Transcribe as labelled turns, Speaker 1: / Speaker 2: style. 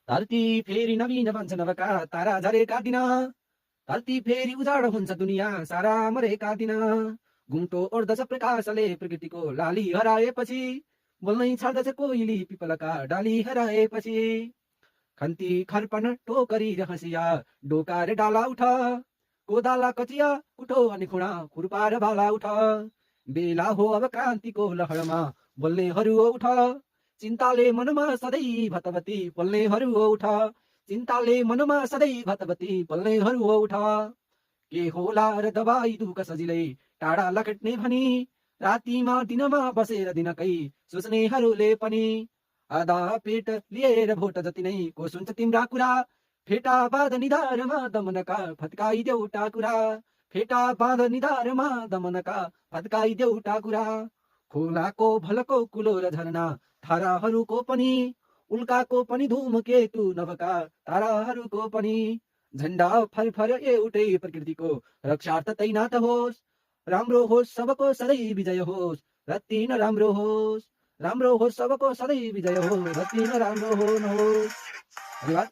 Speaker 1: धरती फेरि नवीन बन्छ नभका तारा झरेका दिन, धरती फेरि उजाड हुन्छ दुनियाँ सारा मरेका दिन। घुम्टो ओर्दछ प्रकाशले प्रकृतिको लाली हराएपछि, बोल्नै छाड्दछ कोइली पिपलका डाली हराएपछि। खन्ती खर्पन टोकरी र हँसिया डोका रे डाला उठ, कोदाला कचिया उठो अनि खुडा खुर्पा र भाला उठ। बेला हो अब क्रान्तिको लहरमा बोल्नेहरू हो उठ, चिन्ताले मनमा सधैँ भतभती बोल्नेहरू हो उठ। चिन्ताले मनमा सधैँ भतभती बोल्नेहरू हो उठ। के होला र दबाई दुःख सजिलै टाढा लखेट्ने भनी, रातिमा दिनमा बसेर दिनकै सोच्नेहरूले पनि। आधा पेट लिएर भोट जति नै को सुन्छ तिम्रा कुरा, फेटा बाँध निधारमा दमनका फत्काइदेऊ टाकुरा। फेटा बाँध निधारमा दमनका फत्काइदेऊ टाकुरा। खोलाको भलको कुलो र झरना धाराहरूको पनि, उल्काको पनि धुमकेतु नभका ताराहरूको पनि। झन्डा फरफर एउटै प्रकृतिको रक्षार्थ तैनात होस्, राम्रो होस् सबको सधैँ विजय होस्, रत्ति नराम्रो होस्। राम्रो होस् सबको सधैँ विजय होस्, रत्ति नराम्रो होस्। धन्यवाद।